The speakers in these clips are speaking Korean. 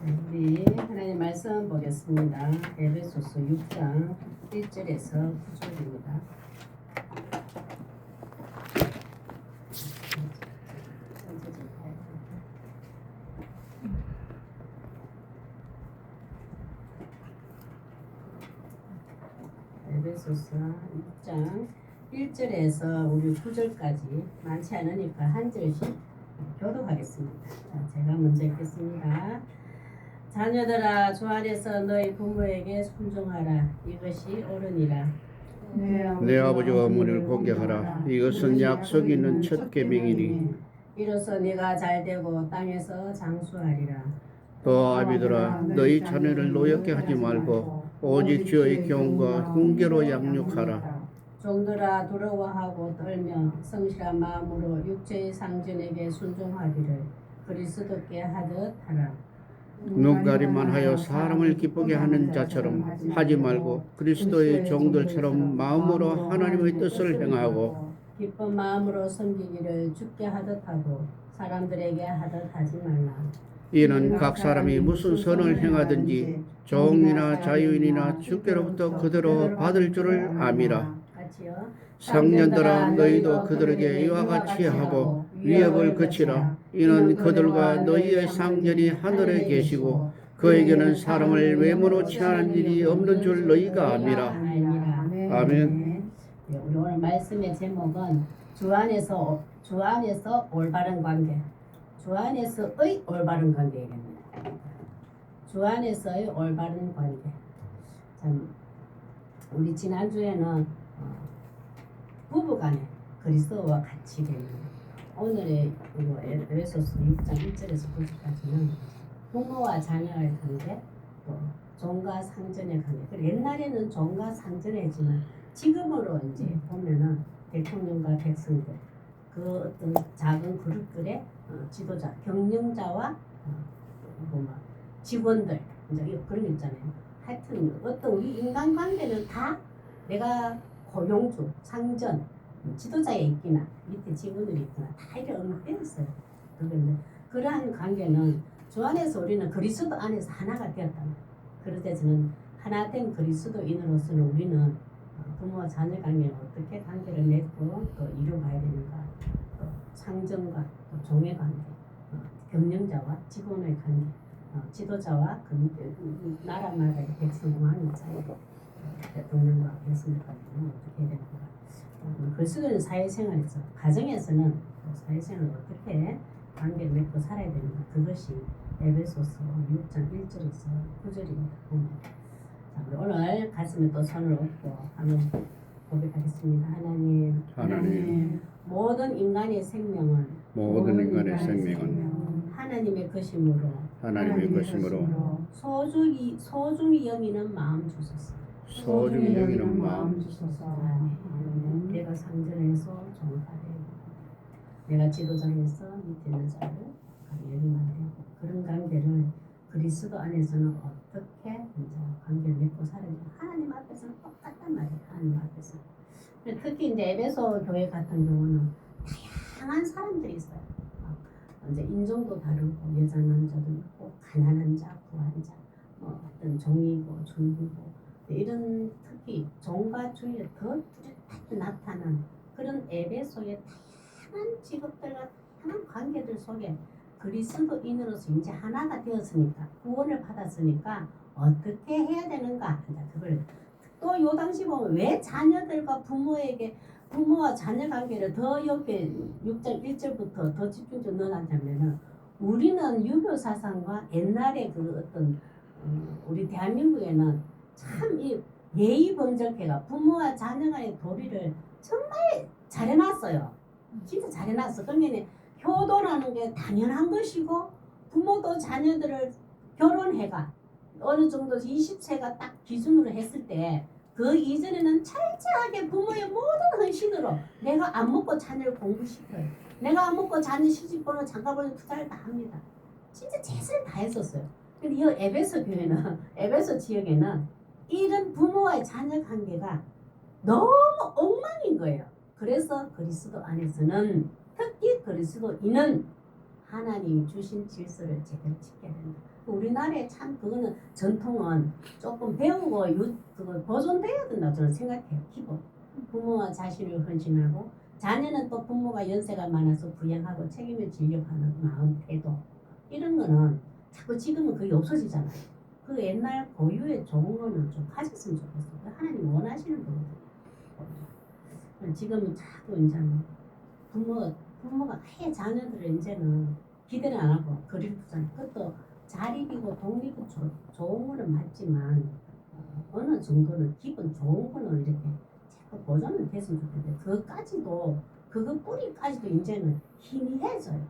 우리 하나님 말씀 보겠습니다. 에베소서 6장 1절에서 9절입니다. 에베소서 6장 1절에서 우리 9절까지 많지 않으니까 한 절씩 교독하겠습니다. 자, 제가 먼저 읽겠습니다. 자녀들아, 주 안에서 너희 부모에게 순종하라. 이것이 옳으니라. 내 아버지와 어머니를 공경하라. 이것은 약속 있는 첫 계명이니. 이로써 네가 잘되고 땅에서 장수하리라. 또 아비들아, 너희 자녀를 노엽게 하지 말고 오직 주의 교훈과 훈계로 양육하라. 종들아, 두려워하고 떨며 성실한 마음으로 육체의 상전에게 순종하기를 그리스도께 하듯 하라. 눈가림만 하여 사람을 기쁘게 하는 자처럼 하지 말고 그리스도의 종들처럼 마음으로 하나님의 뜻을 행하고 기쁜 마음으로 섬기기를 주께 하듯 하고 사람들에게 하듯 하지 말라. 이는 각 사람이 무슨 선을 행하든지 종이나 자유인이나 주께로부터 그대로 받을 줄을 암이라. 같이요. 상년들아, 너희도 그들에게 이와 같이 하고 위협을 그치라. 이는 그들과 너희의 상전이 하늘에 계시고 그에게는 사람을 외모로 취하는 일이 없는 줄 너희가 암이라. 아멘. 네, 우리 오늘 말씀의 제목은 주 안에서 올바른 관계. 주 안에서의 올바른 관계이겠네요. 주 안에서의 올바른 관계. 참, 우리 지난주에는 부부간에 그리스도와 같이 되는 오늘의 에베소서 6장 1절에서 9절까지는 부모와 자녀의 관계, 또 종과 상전의 관계. 그리고 옛날에는 종과 상전이지만 지금으로 이제 보면은 대통령과 백성들, 그 어떤 작은 그룹들의 지도자, 경영자와 직원들, 이제 그런 거 있잖아요. 하여튼 어떤 우리 인간관계는 다 내가 고용주, 상전, 지도자에 있기나 밑에 직원들이 있구나 다 이렇게 언급되었어요. 그런데 그러한 관계는 주 안에서 우리는 그리스도 안에서 하나가 되었다. 그럴 때 저는 하나 된 그리스도인으로서는 우리는 부모와 자녀 관계를 어떻게 관계를 맺고 또 이루어가야 되는가, 또 상전과 또 종의 관계, 경영자와 직원의 관계, 지도자와 그 나라마다의 백성 왕의 차이, 대통령과 백성의 관계는 어떻게 해야 되는가. 그리스도인 사회생활에서 가정에서는 사회생활을 어떻게 관계를 맺고 살아야 되는가, 그것이 에베소서 6장 1절에서 9절입니다. 자, 우리 오늘 가슴에 또 손을 얹고 한번 고백하겠습니다. 하나님, 모든 인간의 생명은 하나님의 것이므로 소중히 여기는 마음 주소서. 내가 상전에서 종사되고 내가 지도자에서 밑에 있는 자를 열리면 되고, 그런 관계를 그리스도 안에서는 어떻게 이제 관계를 맺고 살아야 하나님 앞에서는 똑같단 말이에요. 하나님 앞에서. 특히 이제 에베소 교회 같은 경우는 다양한 사람들이 있어요. 이제 인종도 다르고 여자 남자도 있고 가난한 자, 부한 자, 어떤 종이고 중이고 이런 특히 종과 주의 더 뚜렷하게 나타난 그런 에베소의 다양한 직업들과 다양한 관계들 속에 그리스도인으로서 이제 하나가 되었으니까, 구원을 받았으니까 어떻게 해야 되는가. 그걸 또 요 당시 보면 왜 자녀들과 부모와 자녀 관계를 더 옆에 6장 1절부터 더 집중적으로 넣어놨냐면은, 우리는 유교 사상과 옛날에 그 어떤 우리 대한민국에는 참 이 예의 범절해가 부모와 자녀 간의 도리를 정말 잘해놨어요. 진짜 잘해놨어. 그러면 효도라는 게 당연한 것이고, 부모도 자녀들을 결혼해가 어느 정도 20세가 딱 기준으로 했을 때 그 이전에는 철저하게 부모의 모든 헌신으로 내가 안 먹고 자녀를 공부시켜요. 내가 안 먹고 자녀 시집보는 장가보는 투자를 다 합니다. 진짜 최선을 다했었어요. 근데 이 에베소 교회는, 에베소 지역에는 이런 부모와의 자녀 관계가 너무 엉망인 거예요. 그래서 그리스도 안에서는, 특히 그리스도인은 하나님이 주신 질서를 제대로 지켜야 된다. 우리나라에 참 그거는 전통은 조금 배우고 그거 보존돼야 된다고 저는 생각해요. 기본. 부모와 자신을 헌신하고 자녀는 또 부모가 연세가 많아서 부양하고 책임을 지려고 하는 마음, 태도 이런 거는 자꾸 지금은 그게 없어지잖아요. 그 옛날 고유의 좋은 거는 좀 가졌으면 좋겠어요. 하나님 원하시는 거거든요. 지금은 자꾸 이제 부모가 아예 자녀들을 이제는 기대를 안 하고 거리를 두잖아요. 그것도 자립이고 독립이 좋은 거는 맞지만 어느 정도는 기본 좋은 거는 이렇게 자꾸 보존은 됐으면 좋겠는데 그것까지도 그거 뿌리까지도 이제는 희미해져요.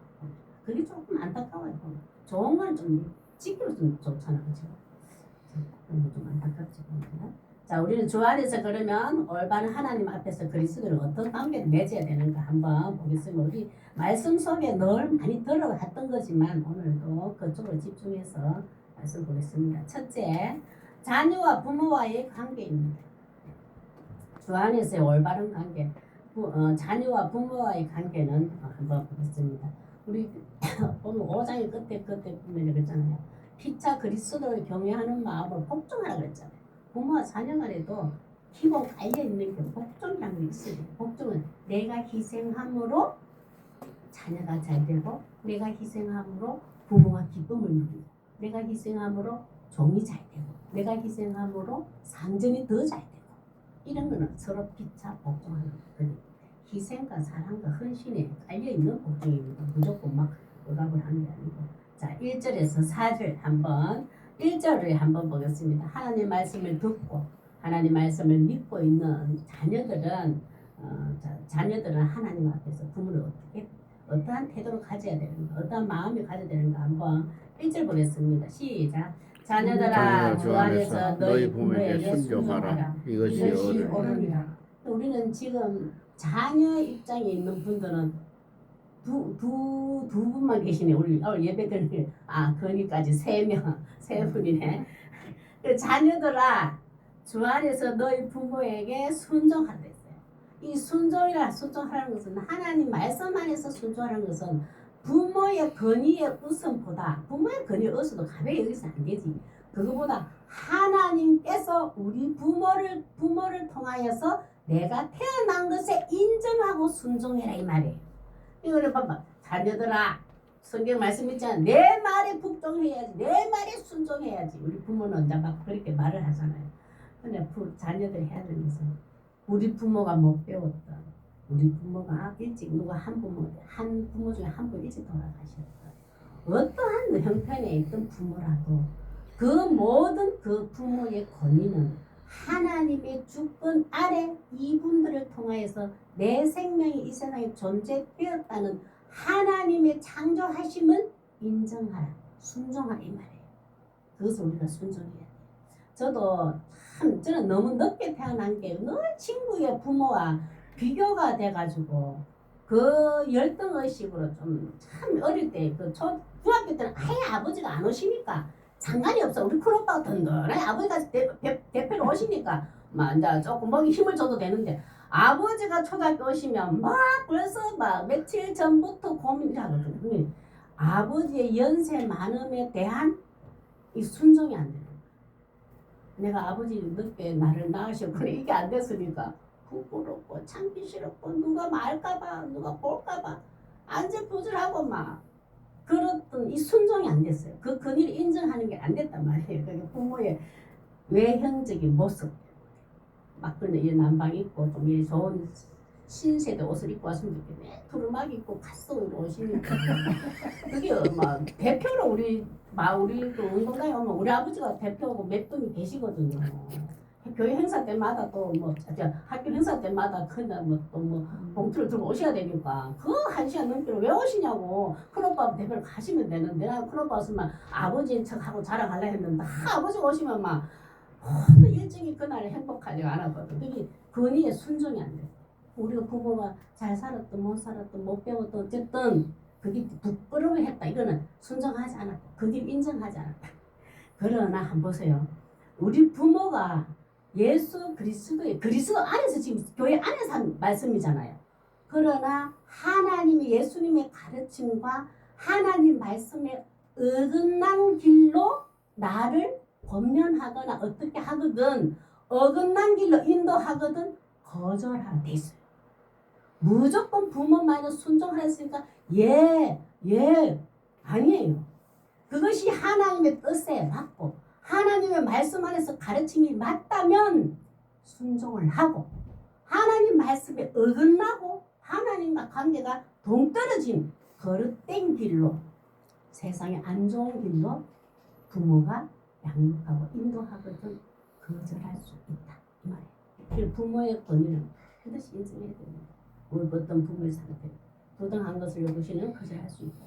그게 조금 안타까워요. 좋은 거는 좀 지켜줬으면 좋잖아, 그렇죠? 좀 안타깝지. 자, 우리는 주 안에서 그러면 올바른 하나님 앞에서 그리스도를 어떤 관계를 맺어야 되는가 한번 보겠습니다. 우리 말씀 속에 늘 많이 들어갔던 거지만 오늘도 그쪽으로 집중해서 말씀 보겠습니다. 첫째, 자녀와 부모와의 관계입니다. 주 안에서의 올바른 관계, 자녀와 부모와의 관계는 한번 보겠습니다. 우리 오늘 5장의 끝에 보면 그랬잖아요. 피차 그리스도를 경외하는 마음을 복종하라고 그랬잖아요. 부모와 자녀 간에도 기본 깔려있는 게 복종이라는 게 있어요. 복종은 내가 희생함으로 자녀가 잘 되고 내가 희생함으로 부모가 기쁨을 누리고 내가 희생함으로 종이 잘 되고 내가 희생함으로 상전이 더 잘 되고 이런 거는 서로 피차 복종하는 거예요. 희생과 사랑과 헌신에 깔려있는 복종입니다. 무조건 막 억압을 하는 게 아니고. 자, 1절에서 4절 한번 1절을 한번 보겠습니다. 하나님 말씀을 듣고 하나님 말씀을 믿고 있는 자녀들은 자녀들은 하나님 앞에서 부모를 어떠한 태도를 가져야 되는가 어떠한 마음을 가져야 되는가 한번 1절 보겠습니다. 시작. 자녀들아 주 안에서 너희 부모에게 순종하라. 이것이 옳으니라. 우리는 지금 자녀 입장에 있는 분들은 두 분만 계시네. 우리 예배드리는 거기까지 세 분이네. 자녀들아 주 안에서 너희 부모에게 순종하라 했어요. 이 순종하라는 것은 하나님 말씀 안에서 순종하라는 것은 부모의 권위의 우선보다 부모의 권위의 우선도 가벼이 여기서 안 되지. 그거보다 하나님께서 우리 부모를 통하여서 내가 태어난 것에 인정하고 순종해라 이 말이에요. 이거를 봐봐. 자녀들아 성경 말씀 있잖아. 내 말에 복종해야지. 내 말에 순종해야지. 우리 부모는 이제 막 그렇게 말을 하잖아요. 근데 자녀들이 해야 되는 것은 우리 부모가 못 배웠다. 우리 부모가 일찍 한 부모 중에 한 분 일찍 돌아가셨다. 어떠한 형편에 있던 부모라도 그 모든 그 부모의 권위는 하나님의 주권 아래 이분들을 통하여서 내 생명이 이 세상에 존재되었다는 하나님의 창조하심을 인정하라, 순종하라 이 말이에요. 그것을 우리가 순종해야 돼요. 저는 너무 늦게 태어난 게 늘 친구의 부모와 비교가 돼가지고 그 열등의식으로 좀 참 어릴 때 중학교 때는 아예 아버지가 안 오시니까 상관이 없어. 우리 큰오빠가 든든하게 아버지가 대표로 오시니까 막 이제 조금 먹이 힘을 줘도 되는데 아버지가 초등학교 오시면 막 벌써 막 며칠 전부터 고민을 하거든요. 아버지의 연세 많음에 대한 이 순종이 안 돼요. 내가 아버지 늦게 나를 낳으셨고 이게 안 됐으니까 부끄럽고 참기 싫었고 누가 말까봐 누가 볼까봐 안절부절하고 막 그렇던 이 순종이 안 됐어요. 그 권위를 인정하는 게 안 됐단 말이에요. 그러니까 부모의 외형적인 모습 막 그런 이 남방 입고 좀 이 좋은 신세대 옷을 입고 왔으면 좋겠네. 두루마기 입고 갓속으로 오시니까 그게 막 대표로 우리 그 운동장에 오면 우리 아버지가 대표고 몇 분이 계시거든요. 교회 행사 때마다 또 학교 행사 때마다 그날 또 봉투를 들고 오셔야 되니까 그 1시간 넘기로 왜 오시냐고. 큰오빠 대표를 가시면 되는데 큰오빠 왔으면 아버지인 척하고 자랑하려 했는데 아버지가 오시면 막 모든 일정이 그날 행복하지 않았거든. 그게 권위에 순종이 안 돼. 우리가 부모가 잘 살았든 못 살았든 못 배웠든 어쨌든 그게 부끄러워했다. 이거는 순종하지 않았다. 그게 인정하지 않았다. 그러나 한번 보세요. 우리 부모가 예수 그리스도 안에서 지금 교회 안에서 한 말씀이잖아요. 그러나 하나님의 예수님의 가르침과 하나님 말씀에 어긋난 길로 나를 권면하거나 어떻게 하거든 어긋난 길로 인도하거든 거절하라 돼 있어요. 무조건 부모 말에 순종하라 했으니까 예 아니에요. 그것이 하나님의 뜻에 맞고 하나님의 말씀 안에서 가르침이 맞다면 순종을 하고 하나님 말씀에 어긋나고 하나님과 관계가 동떨어진 거릇된 길로 세상에 안 좋은 길로 부모가 양육하고 인도하거든 거절할 수 있다 이 말이에요. 부모의 권위는 반드시 인정해야 됩니다. 어떤 부모의 상태 부당한 것을 요구시는 거절할 수 있다.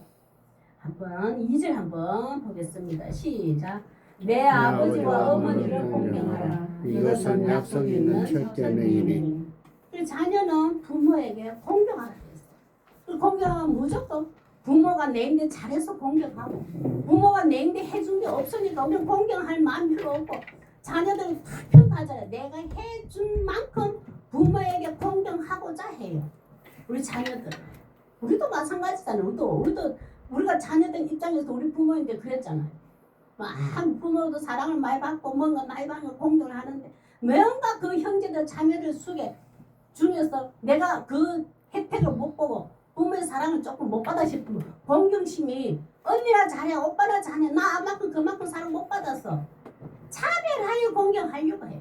한번 2절 한번 보겠습니다. 시작. 내 아버지와 어머니를 공경하라. 이것은 약속 있는 첫째 명이니. 자녀는 부모에게 공경하라 그랬어요. 공경하면 무조건 부모가 내인데 잘해서 공경하고 부모가 내인데 해준 게 없으니까 우리는 공경할 마음 필요 없고 자녀들은 다 평가하잖아요. 내가 해준 만큼 부모에게 공경하고자 해요. 우리 자녀들 우리도 마찬가지잖아요. 우리도 우리가 자녀들 입장에서 우리 부모인데 그랬잖아요. 막 부모도 사랑을 많이 받고 뭔가 많이 받는 공경을 하는데 뭔가 그 형제들 자매들 속에 중에서 내가 그 혜택을 못 보고 부모의 사랑을 조금 못 받아 싶으면 공경심이 언니나 잘해 오빠나 잘해 나 아만큼 그만큼 사랑 못 받았어 차별하여 공경하려고 해요.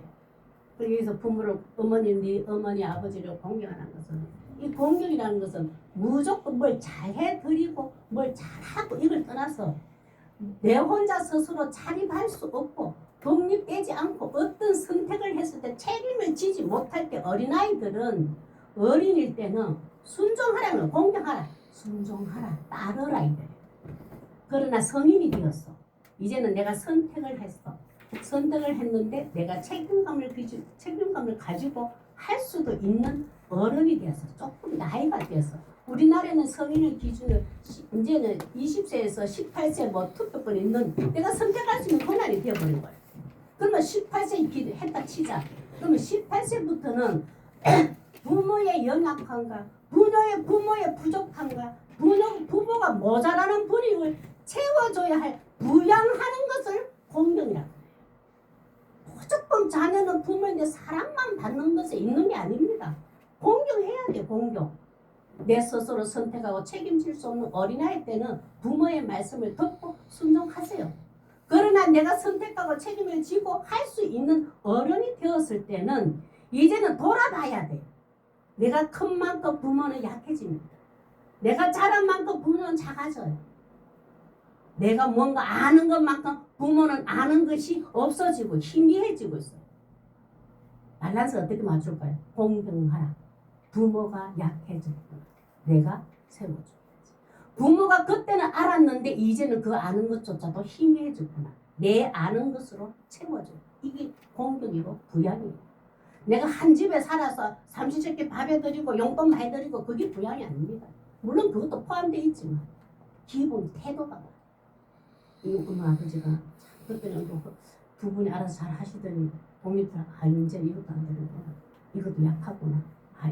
그래서 부모를 어머니 아버지를 공경하는 것은 이 공경이라는 것은 무조건 뭘 잘해 드리고 뭘 잘하고 이걸 떠나서 내 혼자 스스로 자립할 수 없고 독립되지 않고 어떤 선택을 했을 때 책임을 지지 못할 때 어린아이들은 어린일 때는 순종하라는 공경하라 순종하라 따르라 이래. 그러나 성인이 되었어. 이제는 내가 선택을 했어. 선택을 했는데 내가 책임감을 가지고 할 수도 있는 어른이 되었어. 조금 나이가 되었어. 우리나라는 성인을 기준으로 이제는 20세에서 18세 뭐 투표권 있는 내가 선택할 수 있는 권한이 되어버린 거예요. 그러면 18세 했다 치자. 그러면 18세부터는 부모의 연약함과 부모의 부족함과 부모가 모자라는 분위기를 채워줘야 할 부양하는 것을 공경이라고 해요. 무조건 자녀는 부모인데 사랑만 받는 것에 있는 게 아닙니다. 공경해야 돼요. 공경. 내 스스로 선택하고 책임질 수 없는 어린아이 때는 부모의 말씀을 듣고 순종하세요. 그러나 내가 선택하고 책임을 지고 할 수 있는 어른이 되었을 때는 이제는 돌아봐야 돼. 내가 큰 만큼 부모는 약해집니다. 내가 잘한 만큼 부모는 작아져요. 내가 뭔가 아는 것만큼 부모는 아는 것이 없어지고 희미해지고 있어요. 밸런스 어떻게 맞출까요? 공경하라. 부모가 약해졌구나. 내가 세워줘야지. 부모가 그때는 알았는데 이제는 그 아는 것조차도 희미해졌구나. 내 아는 것으로 채워줘. 이게 공경이고 부양이에요. 내가 한 집에 살아서 삼시세끼 밥 해드리고 용돈 많이 드리고 그게 부양이 아닙니다. 물론 그것도 포함되어 있지만 기본 태도가 이 엄마 아버지가 그때는 두 분이 알아서 잘 하시더니 독립을 이제 이것도 안 되는구나. 이것도 약하구나.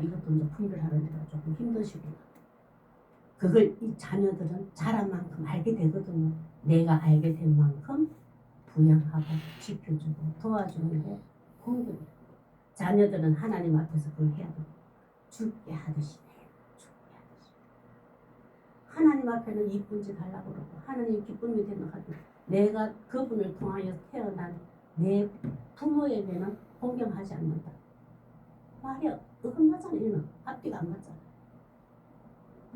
이것도 이제 분별하는 데가 조금 힘드시구나. 그걸 이 자녀들은 자란 만큼 알게 되거든요. 내가 알게 된 만큼 부양하고 지켜주고 도와주는 게 공경이에요. 자녀들은 하나님 앞에서 그걸 해야 돼요. 죽게 하듯이 해요. 죽게 하듯이. 하나님 앞에는 이쁜 짓 하려고 그러고 하나님 기쁨이 되는 하듯 내가 그분을 통하여 태어난 내 부모에게는 공경하지 않는다. 말이 어긋나잖아요. 이는 앞뒤가 안 맞잖아요.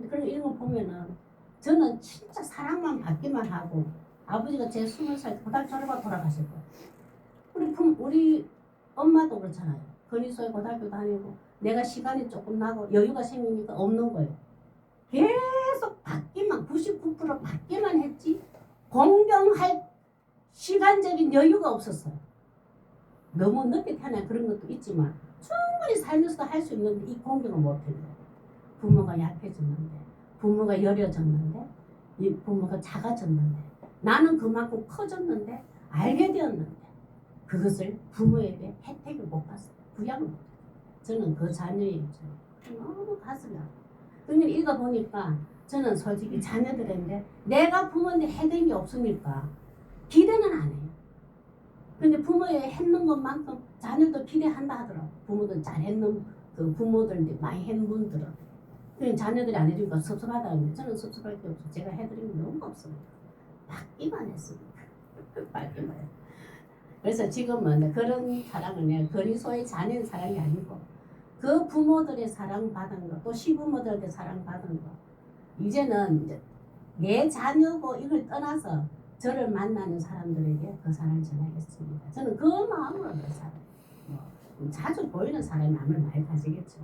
그런 이런 거 보면은 저는 진짜 사랑만 받기만 하고 아버지가 제 20살 고등학교 졸업하고 돌아가실 거예요. 우리 엄마도 그렇잖아요. 건의소에 고등학교 다니고 내가 시간이 조금 나고 여유가 생기니까 없는 거예요. 계속 받기만 99% 받기만 했지 공경할 시간적인 여유가 없었어요. 너무 늦게 태어나 그런 것도 있지만 충분히 살면서도 할 수 있는데 이 공경을 못했는데 부모가 약해졌는데 부모가 여려졌는데 이 부모가 작아졌는데 나는 그만큼 커졌는데 알게 되었는데 그것을 부모에게 혜택을 못 봤어요. 부양을 못 했어요. 저는 그 자녀의 입장 너무 가슴이 아파요. 그냥 읽어보니까 저는 솔직히 자녀들인데 내가 부모인데 해된 게 없으니까 기대는 안 해요. 근데 부모의 했는 것만큼 자녀도 기대한다 하더라고. 부모들 잘했는 그 부모들 많이 했는 분들은. 그냥 자녀들이 안 해주니까 섭섭하다는데 저는 섭섭할 게 없어. 제가 해드린 게 너무 없습니다. 받기만 했습니다. 받기만 했어요. 그래서 지금은 그런 사랑을 내가 그리스도의 자녀의 사랑이 아니고 그 부모들의 사랑받은 거, 또 시부모들한테 사랑받은 거, 이제는 이제 내 자녀고 이걸 떠나서 저를 만나는 사람들에게 그 사랑을 전하겠습니다. 저는 그 마음으로 그 사랑. 자주 보이는 사람이 마음을 많이 가지겠죠.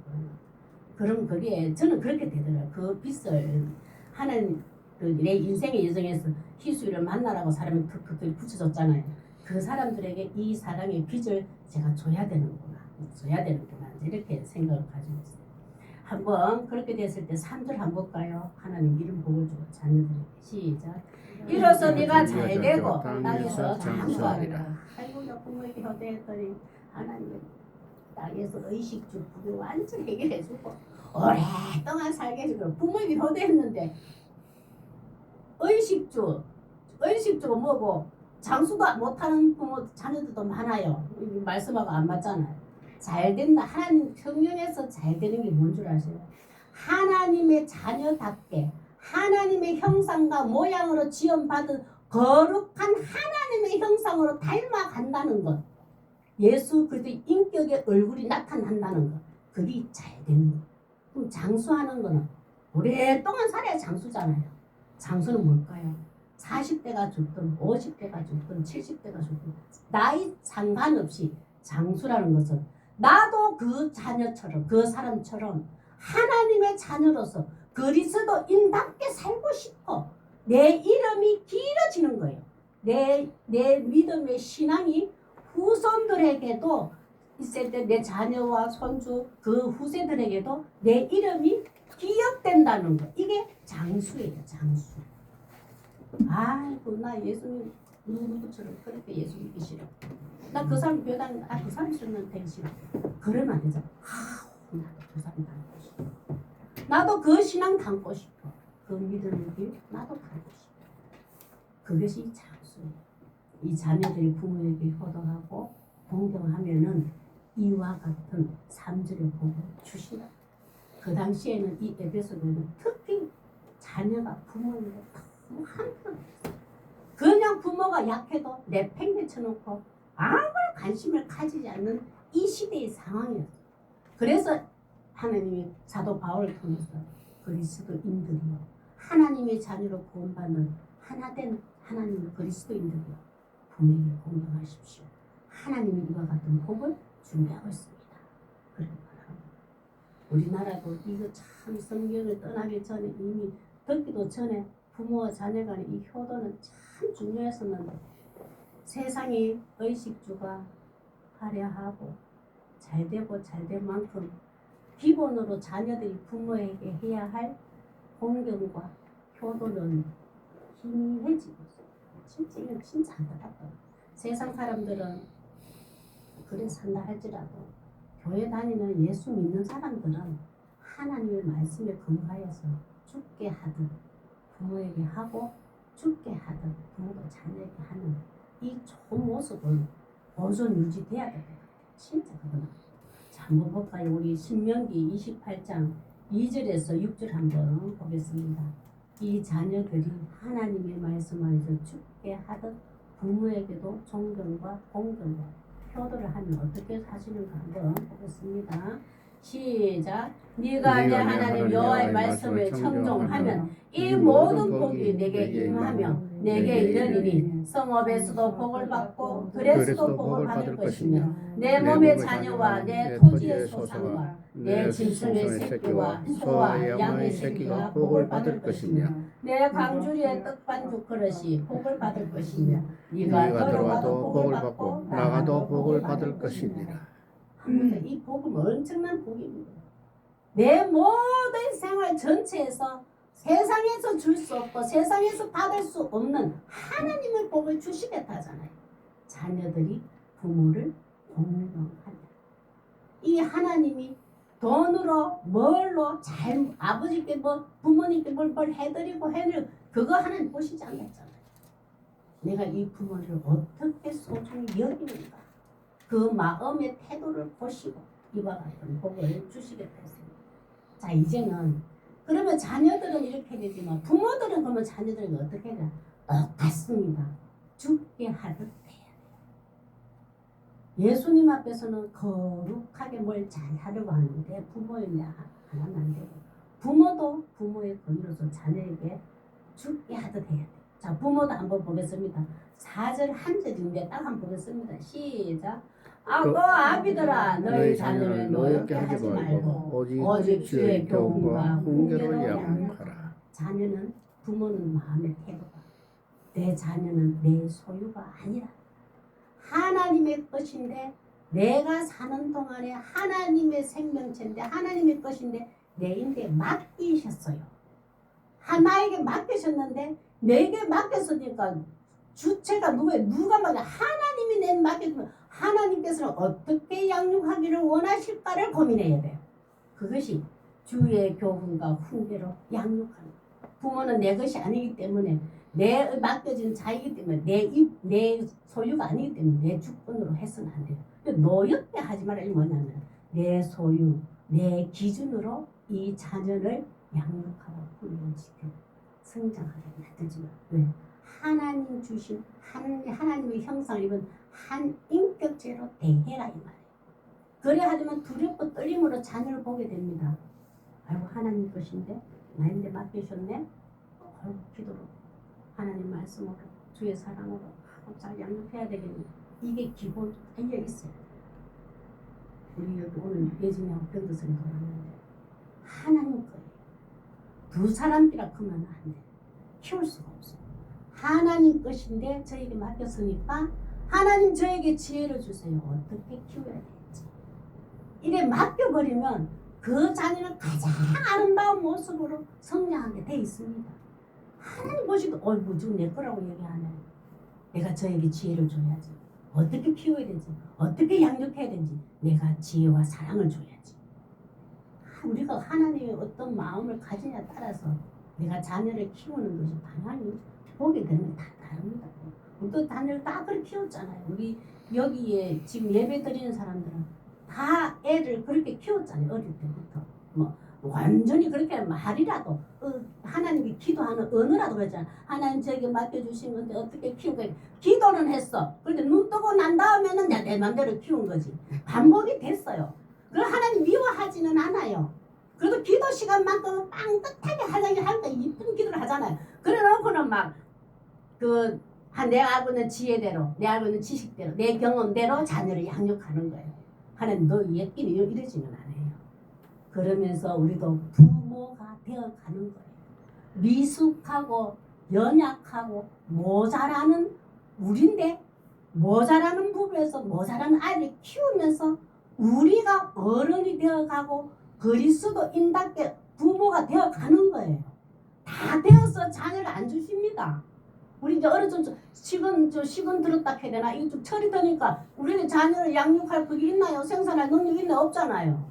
그럼 그게 저는 그렇게 되더라고요. 그 빚을 하나님 내 인생의 여정에서 희수를 만나라고 사람을 툭툭 붙여줬잖아요. 그 사람들에게 이 사랑의 빚을 제가 줘야 되는구나. 이렇게 생각을 가지고 있어요. 한번 그렇게 됐을 때 3절 한번 볼까요? 하나님 이름 복을 주고 자녀들에게 시작. 이로써 네가 잘되고 땅에서 장수하리라. 아이고 나 부모에게 효대했더니 하나님은 땅에서 의식주 부를 완전 해결해주고 오랫동안 살게 해주고 부모에게 효대했는데 의식주가 뭐고 장수가 못하는 부모 자녀들도 많아요. 말씀하고 안 맞잖아요. 잘된다. 하나님 성령에서 잘되는 게 뭔 줄 아세요? 하나님의 자녀답게 하나님의 형상과 모양으로 지원받은 거룩한 하나님의 형상으로 닮아간다는 것. 예수 그리스도의 인격의 얼굴이 나타난다는 것. 그게 잘되는 것. 그럼 장수하는 거는 오랫동안 살아야 장수잖아요. 장수는 뭘까요? 40대가 죽든 50대가 죽든 70대가 죽든 나이 상관없이 장수라는 것은 나도 그 자녀처럼 그 사람처럼 하나님의 자녀로서 그리스도인답게 살고 싶어. 내 이름이 길어지는 거예요. 내 믿음의 신앙이 후손들에게도 있을 때 내 자녀와 손주 그 후세들에게도 내 이름이 기억된다는 거. 이게 장수예요. 장수. 아이고 나 예수님 누구처럼 그렇게 예수 믿기 싫어. 나 그 사람 교단 그 사람 쓰면 되기 싫어. 그러면 안 되죠. 나도 그 사람 닮고 싶어. 나도 그 신앙 닮고 싶어. 그 믿음의 길 나도 닮고 싶어. 그것이 장수예요. 이 자녀들이 부모에게 효도하고 공경하면은 이와 같은 3절의 복을 주시라. 그 당시에는 이 에베소교는 특히 자녀가 부모에게 너무 한편 그냥 부모가 약해도 내팽개쳐놓고 아무런 관심을 가지지 않는 이 시대의 상황이었어요. 그래서 하나님이 사도 바울을 통해서 그리스도인들이요 하나님의 자녀로 구원받는 하나된 하나님의 그리스도인들이요 부모에게 공경하십시오. 하나님이 이와 같은 복을 준비하고 있습니다. 그렇게 말합니다. 우리나라도 이거 참 성경을 떠나기 전에 이미 듣기도 전에 부모와 자녀 간의 이 효도는 참 중요했었는데 세상이 의식주가 화려하고 잘되고 잘된 만큼 기본으로 자녀들이 부모에게 해야 할 공경과 효도는 희미해지고 있어요. 진짜 이건 진짜 안타깝다. 세상 사람들은 그래 산다 할지라도 교회 다니는 예수 믿는 사람들은 하나님의 말씀에 근거하여서 죽게 하든 부모에게 하고 죽게 하든 부모도 자녀에게 하는 이 좋은 모습을 보존 유지돼야 됩니다. 진짜 그거는. 자, 한번 볼까요? 우리 신명기 28장 2절에서 6절 한번 보겠습니다. 이 자녀들이 하나님의 말씀하여서 죽게 하듯 부모에게도 존경과 공경과 효도를 하면 어떻게 사시는가 한번 보겠습니다. 시작. 네가 내 하나님 여호와의 말씀에 청종하면 이 모든 복이 내게 임하며 내게 이르리니 성읍에서도 복을 받고 들에서도 복을 받을 것이며 내 몸의 자녀와 내 토지의 소산과 내 짐승의 새끼와 소와 양의 새끼가 복을 받을 것이며 내 광주리의 떡반죽 그릇이 복을 받을 것이며 네가 들어와도 복을 받고 나가도 복을 받을 것이니라. 이 복은 엄청난 복입니다. 내 모든 생활 전체에서 세상에서 줄 수 없고 세상에서 받을 수 없는 하나님의 복을 주시겠다잖아요. 자녀들이 부모를 공경한다. 이 하나님이 돈으로 뭘로 잘 아버지께 뭐 부모님께 뭘 해드리고 그거 하나님 보시지 않았잖아요. 내가 이 부모를 어떻게 소중히 여기는가 그 마음의 태도를 보시고 이와 같은 복을 주시겠다 했습니다. 자 이제는 그러면 자녀들은 이렇게 되지만 부모들은 그러면 자녀들은 어떻게 해야 똑같습니다. 죽게 하듯 해야 돼요. 예수님 앞에서는 거룩하게 뭘 잘하려고 하는데 부모인데 하나는 안 되고 부모도 부모의 권위로서 자녀에게 죽게 하듯 해야 돼요. 자 부모도 한번 보겠습니다. 4절 한 절인데 딱 한번 보겠습니다. 시작. 아비들아 너희 자녀를 노엽게 하지 말고 오직 주의 교훈과 훈계로 양육하라. 자녀는 부모는 마음의 태도가 내 자녀는 내 소유가 아니라 하나님의 것인데 내가 사는 동안에 하나님의 생명체인데 하나님의 것인데 내인데 맡기셨어요. 하나에게 맡기셨는데 내게 맡겼으니까 주체가 누가 맡겨 하나님이 내 맡겨주면 하나님께서는 어떻게 양육하기를 원하실까를 고민해야 돼요. 그것이 주의 교훈과 훈계로 양육하는 부모는 내 것이 아니기 때문에 내 맡겨진 자이기 때문에 내 소유가 아니기 때문에 내 주권으로 해서는 안 돼요. 노엽게 하지 말라. 이 뭐냐면 내 소유, 내 기준으로 이 자녀를 양육하고 훈련시켜 성장하게 만들지 마. 왜? 하나님 주신 하나님의 형상을 입은 한 인격체로 대해라 이 말이에요. 그래 하지만 두렵고 떨림으로 자녀를 보게 됩니다. 아이고 하나님 것인데 나인데 맡기셨네. 기도로 하나님 말씀으로 주의 사랑으로 잘 양육해야 되겠네. 이게 기본 달려 있어요. 우리 여기 오늘 예진이하고 병도선이 돌아왔는데 하나님 거예요. 두 사람끼라 크면 안 돼. 키울 수가 없어. 하나님 것인데 저에게 맡겼으니까 하나님 저에게 지혜를 주세요. 어떻게 키워야 될지. 이래 맡겨버리면 그 자녀는 가장 아름다운 모습으로 성장하게 돼 있습니다. 하나님 보시고 지금 내 거라고 얘기하네. 내가 저에게 지혜를 줘야지. 어떻게 키워야 되지? 어떻게 양육해야 되는지 내가 지혜와 사랑을 줘야지. 우리가 하나님의 어떤 마음을 가지냐에 따라서 내가 자녀를 키우는 것이 방향이 보게 되면 다 다릅니다. 또 자녀를 다 그렇게 키웠잖아요. 우리 여기에 지금 예배 드리는 사람들은 다 애를 그렇게 키웠잖아요. 어릴 때부터. 완전히 그렇게 말이라도 하나님께 기도하는 언어라도 그랬잖아. 하나님 저에게 맡겨주신 건데 어떻게 키운 거야. 기도는 했어. 그런데 눈 뜨고 난 다음에는 내 맘대로 키운 거지. 반복이 됐어요. 그걸 하나님 미워하지는 않아요. 그래도 기도 시간만큼은 빵긋하게 하니까 이쁜 기도를 하잖아요. 그래 놓고는 내가 알고 있는 지혜대로, 내가 알고 있는 지식대로, 내 경험대로 자녀를 양육하는 거예요. 하나님 너 예끼니 이러지는 않아요. 그러면서 우리도 부모가 되어가는 거예요. 미숙하고 연약하고 모자라는 우리인데 모자라는 부부에서 모자라는 아이를 키우면서 우리가 어른이 되어가고 그리스도 인답게 부모가 되어가는 거예요. 다 되어서 자녀를 안 주십니다. 우리 이제 어느 정도 식은 들었다 해야 되나? 이거 좀 철이 드니까 우리는 자녀를 양육할 그게 있나요? 생산할 능력이 있나요? 없잖아요.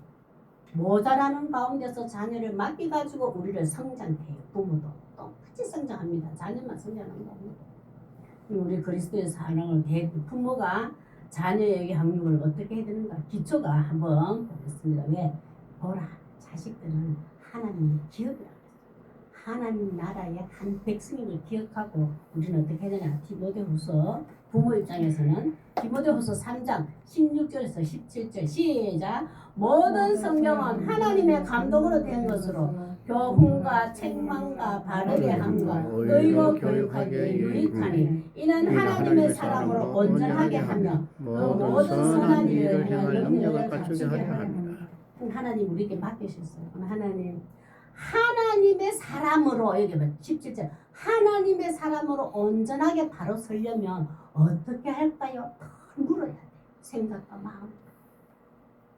모자라는 가운데서 자녀를 맡겨가지고 우리를 성장해요. 부모도 똑같이 성장합니다. 자녀만 성장하는 거 아닙니다. 우리 그리스도의 사랑을 부모가 자녀에게 양육을 어떻게 해야 되는가? 기초가 한번 보겠습니다. 왜? 보라, 자식들은 하나님의 기업이라고 했어요. 하나님 나라의 한 백성임을 기억하고 우리는 어떻게 해야 되냐? 디모데후서 부모 입장에서는 디모데후서 3장 16절에서 17절 시작. 모든 성경은 하나님의 감동으로 된 것으로 교훈과 책망과 바르게 함과 의로 교육하기에 유익하니 이는 하나님의 사랑으로 온전하게 하며 모든 선한 일을 행할 능력을 갖추게 하려 합니다. 하나님 우리에게 맡기셨어요. 하나님의 사람으로 여기 17절 하나님의 사람으로 온전하게 바로 서려면 어떻게 할까요? 물어야 돼요. 생각과 마음.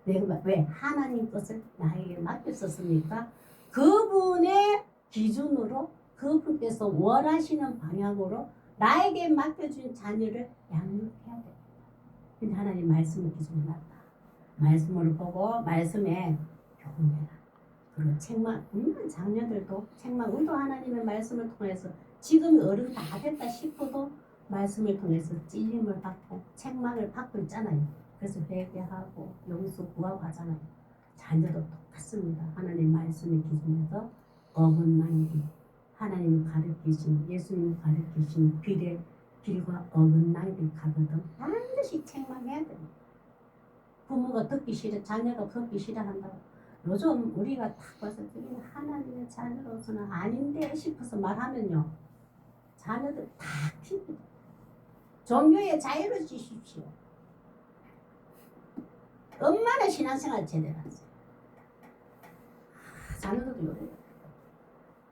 내가 왜 하나님 것을 나에게 맡겼었습니까? 그분의 기준으로 그분께서 원하시는 방향으로 나에게 맡겨준 자녀를 양육해야 됩니다. 근데 하나님 말씀을 기준으로 놨다. 말씀을 보고 말씀에 복음해라. 그리고 책망, 장녀들도 책망, 우리도 하나님의 말씀을 통해서 지금 어른 다 됐다 싶어도 말씀을 통해서 찔림을 받고 책망을 받고 있잖아요. 그래서 회개하고 용서 구하고 하잖아요. 자녀도 똑같습니다. 하나님 말씀의 기준에서 어긋나기, 하나님이 가르치신, 예수님이 가르치신 길과 어긋나게 가거든 반드시 책망해야 됩니다. 부모가 듣기 싫어, 자녀가 듣기 싫어한다고. 요즘 우리가 딱 봐서 우리는 하나님의 자녀로서는 아닌데 싶어서 말하면요, 자녀들 다 핍니다. 종교에 자유를 주십시오. 엄마는 신앙생활 제대로 하세요. 자녀들도 요래요.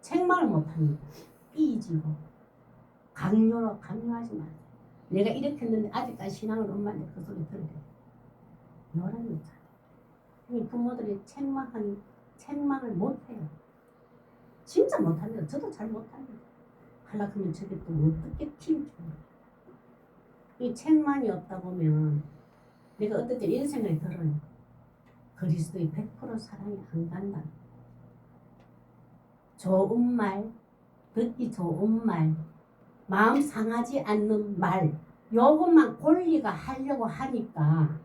책망을 못합니다. 삐지고 강요하지 마세요. 내가 이렇게 했는데 아직까지 신앙을 엄마한테 그 소리 들어야 돼요. 요런 여자. 부모들이 책망을 못해요. 진짜 못합니다. 저도 잘 못합니다. 하려면 저게 또 어떻게 튀죠? 이 책망이 없다 보면 내가 어떨 때 이런 생각이 들어요. 그리스도의 100% 사랑이 안 간다. 좋은 말, 듣기 좋은 말, 마음 상하지 않는 말, 요것만 권리가 하려고 하니까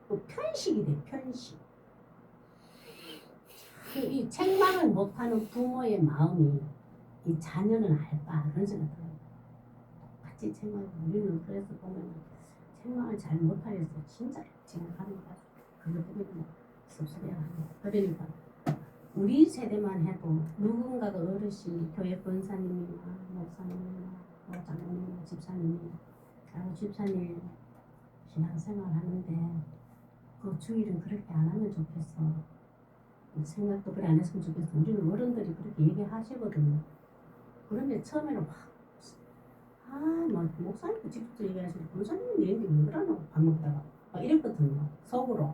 또 편식이 돼, 편식. 이 책망을 못하는 부모의 마음이 이 자녀는 알까 그런 생각 들어요. 똑같이 책망을 우리는 그래서 보면 책망을 잘 못하겠어. 진짜 지나가는 거야. 그거 보면 섭섭해합니다. 그러니까 우리 세대만 해도 누군가가 어르신이 교회 권사님이나 목사님이나 장로님이나 집사님이 집사님 신앙생활 하는데 그 주일은 그렇게 안 하면 좋겠어. 생각도 그래 안 했으면 좋겠어. 우리는 어른들이 그렇게 얘기하시거든요. 그런데 처음에는 막 목사님도 직접 얘기하시고 권사님은 얘기인데 왜 그러나 밥 먹다가 막 이랬거든요. 속으로.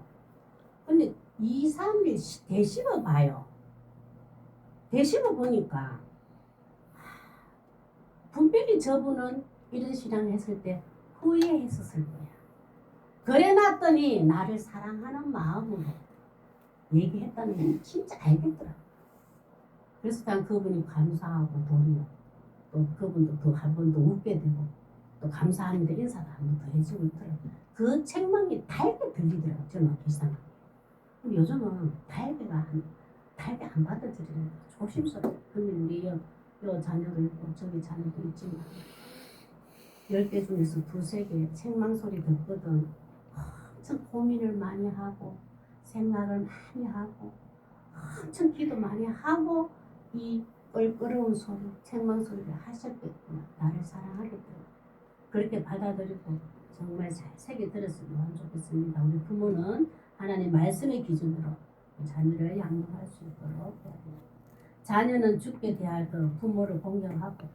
근데 2, 3일 되씹어 봐요. 되씹어 보니까 분별히 저분은 이런 신앙을 했을 때 후회했었을 거야. 그래 놨더니 나를 사랑하는 마음으로 얘기했다는 게 진짜 알겠더라. 그래서 난 그분이 감사하고 도리어 또 그분도 또 한 번 더 웃게 되고 또 감사합니다 인사도 한 번 더 해주고 있더라고요. 그 책망이 달게 들리더라고요. 저는 이상하게. 근데 요즘은 달게 안 받아들이는 거 조심스러워. 근데 우리 여 자녀도 있고 저기 자녀도 있지만 10개 중에서 2-3개 책망 소리 듣거든. 엄청 고민을 많이 하고 생각을 많이 하고 엄청 기도 많이 하고 이 껄끄러운 소리, 책망 소리를 하셨겠구나. 나를 사랑하겠구나. 그렇게 받아들이고 정말 잘 새겨 들었으면 좋겠습니다. 우리 부모는 하나님 말씀의 기준으로 자녀를 양육할 수 있도록 해야 됩니다. 자녀는 죽게 대하듯 부모를 공경하고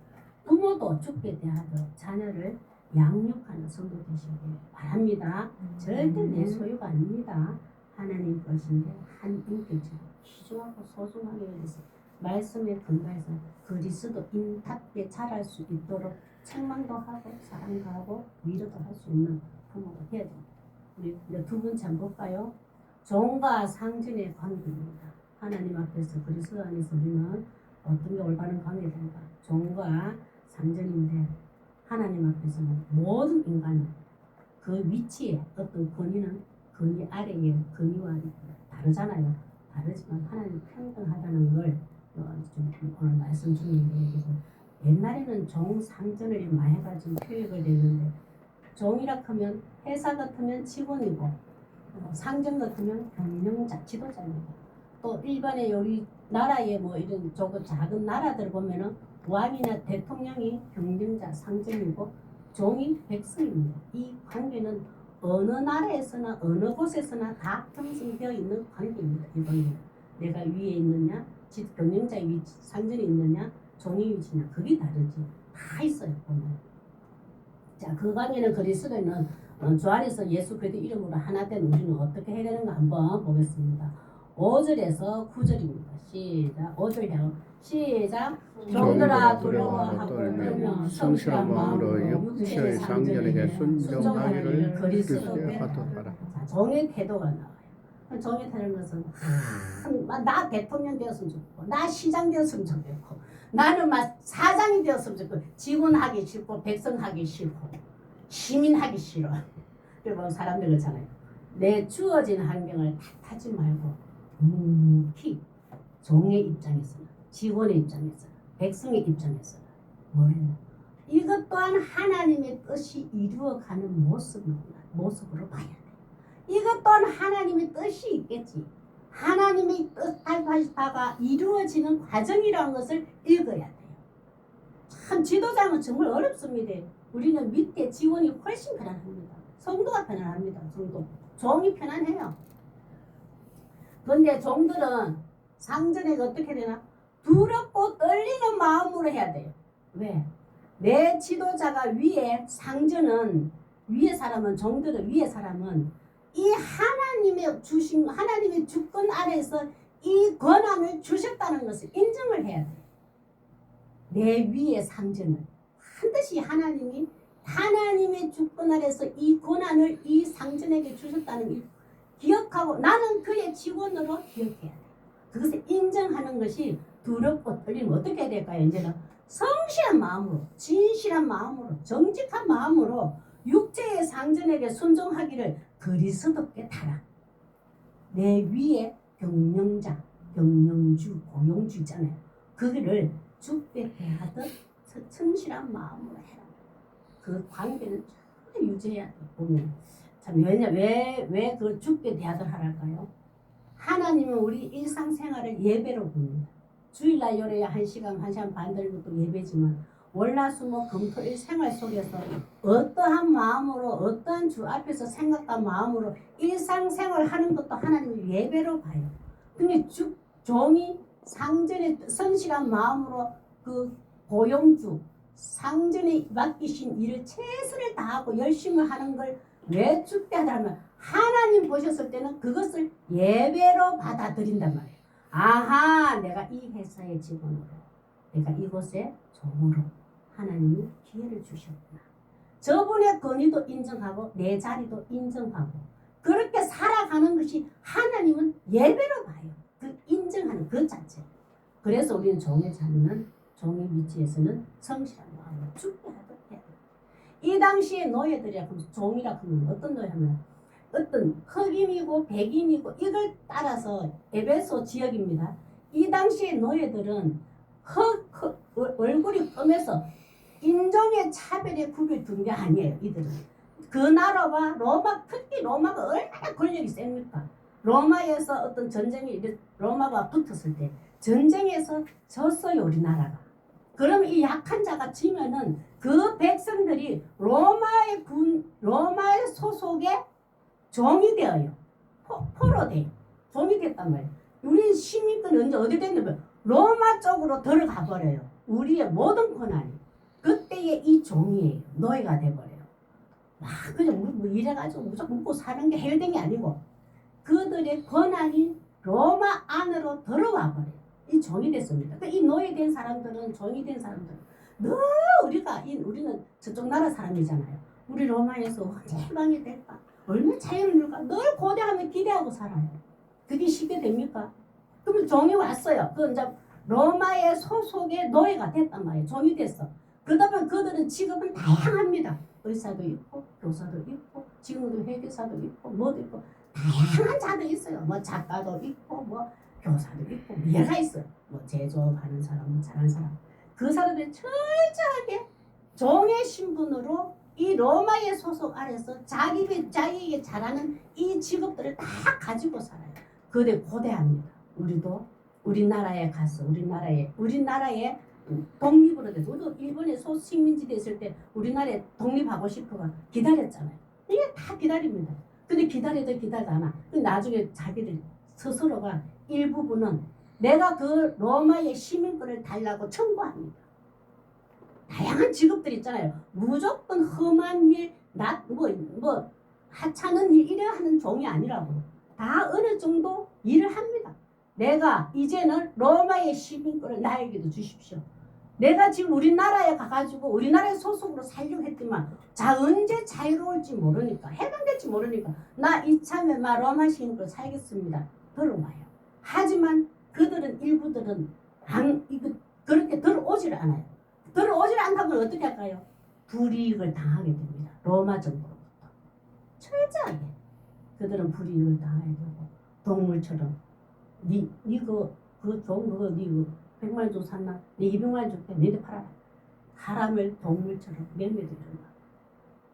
부모도 죽게 대하듯 자녀를 양육하는 성도 되시길 바랍니다. 절대 내 소유가 아닙니다. 하나님 것인데 한 인격처럼 귀중하고 소중하게 여기서 말씀의 근거에서 그리스도 인탁게 자랄 수 있도록 책망도 하고 사랑도 하고 위로도 할 수 있는 부모가 되어야 됩니다. 우리 이제 두 번째 한번 볼까요? 종과 상전의 관계입니다. 하나님 앞에서 그리스도 안에서 우리는 어떤 게 올바른 관계인가? 종과 상전인데 하나님 앞에서는 모든 인간은 그 위치에 어떤 권위는 권위 아래에 권위와 다르잖아요. 다르지만 하나님 평등하다는 걸 좀 오늘 말씀 중인데 그래서 옛날에는 종 상전을 많이 해가지고 교육을 냈는데 종이라 하면 회사 같으면 직원이고 상전 같으면 경영자 지도자입니다. 또 일반의 우리 나라의 뭐 이런 조금 작은 나라들 보면은 왕이나 대통령이 경영자 상전이고 종이 백성입니다. 이 관계는 어느 나라에서나 어느 곳에서나 다 형성되어 있는 관계입니다. 이거는 내가 위에 있느냐, 경영자의 위치, 상전이 있느냐, 종의 위치냐 그게 다르지. 다 있어요 보면. 자, 그 관계는 그리스도는 주 안에서 예수 그리스도 이름으로 하나 된 우리는 어떻게 해야 되는가 한번 보겠습니다. 5절에서 9절입니다. 시작. 5절 해요. 시작. 종들아 두려워하고 떨며 성실한 마음으로 육체의 상전에게 순종하기를 그리스도께 하도록 하라. 자, 종의 태도가 나와요. 종이 타는 것은 나 대통령 되었으면 좋고 나 시장 되었으면 좋겠고 나는 막 사장이 되었으면 좋고 직원하기 싫고 백성하기 싫고 시민하기 싫어. 그리고 사람들 그렇잖아요. 내 주어진 환경을 탓하지 말고 묵묵히 종의 입장에서는 직원의 입장에서는 백성의 있잖아요. 뭐래요? 이것 또한 하나님의 뜻이 이루어가는 모습으로 봐야 돼. 이것 또한 하나님의 뜻이 있겠지. 하나님의 뜻다가 이루어지는 과정이라는 것을 읽어야 돼요. 참 지도자는 정말 어렵습니다. 우리는 밑에 직원이 훨씬 편안합니다. 성도가 편안합니다. 성도. 종이 편안해요. 그런데 종들은 상전에게 어떻게 되나? 두렵고 떨리는 마음으로 해야 돼요. 왜? 내 지도자가 위에 상전은 위에 사람은 종들은 위에 사람은 이 하나님의 주권 아래서 이 권한을 주셨다는 것을 인정을 해야 돼요. 내 위에 상전은 반드시 하나님의 주권 아래서 이 권한을 이 상전에게 주셨다는 걸 기억하고 나는 그의 직원으로 기억해야 돼요. 그것을 인정하는 것이 두렵고 떨리면 어떻게 해야 될까요? 이제는 성실한 마음으로, 진실한 마음으로, 정직한 마음으로 육체의 상전에게 순종하기를 그리스도께 따라. 내 위에 경영자, 경영주, 고용주 있잖아요. 그거를 주께 대하듯 성실한 마음으로 해라. 그 관계는 잘 유지해야 돼. 보면 참 왜 그걸 주께 대하듯 하랄까요? 하나님은 우리 일상생활을 예배로 봅니다. 주일날 열에 1시간 반 드리고 또 예배지만 월화수목 금토일 생활 속에서 어떠한 마음으로 어떠한 주 앞에서 생각한 마음으로 일상생활 하는 것도 하나님을 예배로 봐요. 근데 종이 상전의 성실한 마음으로 그 고용주 상전에 맡기신 일을 최선을 다하고 열심히 하는 걸 왜 주께 하다면 하나님 보셨을 때는 그것을 예배로 받아들인단 말이에요. 아하, 내가 이 회사의 직원으로, 내가 이곳의 종으로 하나님이 기회를 주셨구나. 저분의 권위도 인정하고 내 자리도 인정하고 그렇게 살아가는 것이 하나님은 예배로 봐요. 그 인정하는 그 자체. 그래서 우리는 종의 자리는 종의 위치에서는 성실한 마음으로 죽게 하도록 해야 돼요. 이 당시에 노예들이라 그러면 종이라 그러면 어떤 노예하면 어떤 흑인이고 백인이고 이걸 따라서 에베소 지역입니다. 이 당시에 노예들은 얼굴이 검해서 인종의 차별에 구별 둔 게 아니에요. 이들은 그 나라와 로마, 특히 로마가 얼마나 권력이 셉니까? 로마에서 어떤 전쟁이 로마가 붙었을 때 전쟁에서 졌어요. 우리나라가. 그러면 이 약한 자가 지면은 그 백성들이 로마의 소속의 종이 되어요. 포로 돼요. 종이 됐단 말이에요. 우리 시민권은 언제 어디 됐냐면 로마 쪽으로 들어가 버려요. 우리의 모든 권한이. 그때의 이 종이에요. 노예가 돼버려요. 그냥 뭐 이래가지고 무조건 먹고 사는 게 해결된 게 아니고 그들의 권한이 로마 안으로 들어와 버려요. 이 종이 됐습니다. 이 노예된 사람들은 종이 된 사람들은 늘 우리는 저쪽 나라 사람이잖아요. 우리 로마에서 언제 해방이 될까? 얼마나 자유를 누릴까? 늘 고대하며 기대하고 살아요. 그게 쉽게 됩니까? 그러면 종이 왔어요. 그 이제 로마의 소속의 노예가 됐단 말이에요. 종이 됐어. 그러다 보면 그들은 직업은 다양합니다. 의사도 있고 교사도 있고 지금도 회계사도 있고 뭐도 있고 다양한 자도 있어요. 뭐 작가도 있고 뭐 교사도 있고 여러 있어요. 뭐 제조하는 사람, 뭐 잘하는 사람. 그 사람들이 철저하게 종의 신분으로 이 로마의 소속 아래서 자기에게 잘하는 이 직업들을 다 가지고 살아요. 그들 고대합니다. 우리도 우리나라에 가서 우리나라에 독립으로 돼서 우리도 일본의 소식민지 됐을 때 우리나라에 독립하고 싶어가 기다렸잖아요. 이게 다 기다립니다. 근데 기다리다 않아. 근데 나중에 자기들 스스로가 일부분은 내가 그 로마의 시민권을 달라고 청구합니다. 다양한 직업들 있잖아요. 무조건 험한 일, 하찮은 일 이래 하는 종이 아니라고. 다 어느 정도 일을 합니다. 내가 이제는 로마의 시민권을 나에게도 주십시오. 내가 지금 우리나라에 가가지고 우리나라의 소속으로 살려고 했더니 하지만 자 언제 자유로울지 모르니까 해방될지 모르니까 나 이참에 막 로마 시인으로 살겠습니다. 들어와요. 하지만 그들은 일부들은 그렇게 들어오질 않아요. 들어오질 않다면 어떻게 할까요? 불이익을 당하게 됩니다. 로마 정부로부터 철저하게 그들은 불이익을 당하게 되고 동물처럼 그 좋은 그거 니 100만 원 주고 샀나? 니 200만 원 줄게. 니네 팔아라. 사람을 동물처럼 매매되는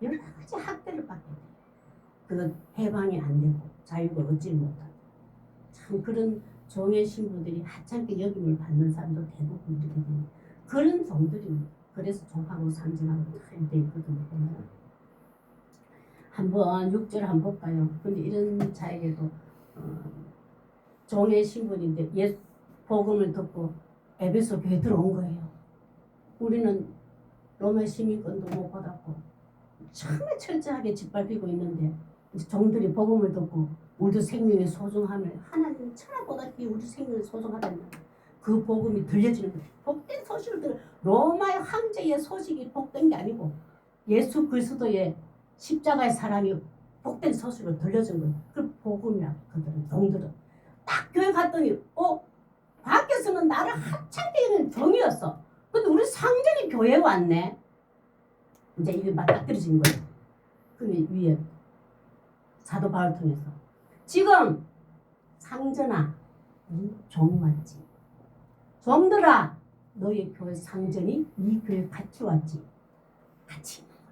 여러 가지 학대를 받게 돼요. 그건 해방이 안 되고 자유가 얻지 못하고 참 그런 종의 신부들이 하찮게 여김을 받는 사람도 대부분 이렇게 됩니다. 그런 종들입니다. 그래서 종하고 상징하고 다 이렇게 있거든요. 한번 6절 한번 볼까요? 근데 이런 자에게도 종의 신분인데 복음을 듣고 에베소 교회 들어온 거예요. 우리는 로마 시민권도 못 받았고 처음에 철저하게 짓밟히고 있는데 이제 종들이 복음을 듣고 우리도 생명의 소중함을 하나님 천하보다 우리 생명의 소중하다는 그 복음이 들려지는 거예요. 복된 소식을 들어 로마의 황제의 소식이 복된 게 아니고 예수 그리스도의 십자가의 사람이 복된 소식을 들려준 거예요. 그 복음이야. 그들은 종들은 딱 교회 갔더니 밖에서는 나를 하찮게 여기는 종이었어. 근데 우리 상전이 교회에 왔네. 이제 이게 맞닥뜨려진 거예요. 그럼 위에 사도 바울 통해서 지금 상전아 종 맞지? 종들아 너희 교회 상전이 이 교회 같이 왔지? 같이 있는 거야.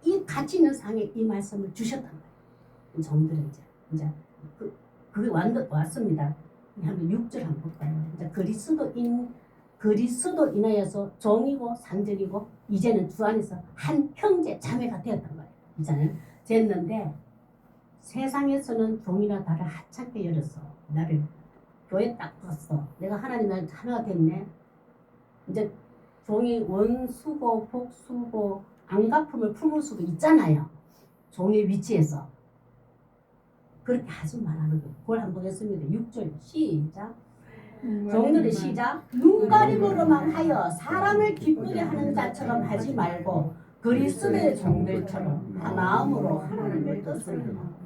이 같이 있는 상에 이 말씀을 주셨단 말이에요. 종들은 이제 그게 왔습니다. 한번 6절 한번 볼까요? 이제 그리스도 인하여서 종이고 상전이고 이제는 주 안에서 한 형제 자매가 되었단 말이에요. 이제는 됐는데 세상에서는 종이나 나를 하찮게 열었어. 나를 교회 딱 봤어. 내가 하나님 나를 하나가 됐네. 이제 종이 원수고 복수고 안갚음을 품을 수도 있잖아요. 종의 위치에서. 그렇게 하지 말라는 거. 그걸 한번 보겠습니다. 6절 시작. 종들의 시작. 눈가림으로만 하여 사람을 기쁘게 하는 자처럼 하지 말고 그리스도의 종들처럼 한 마음으로 하나님의 뜻을 행하고.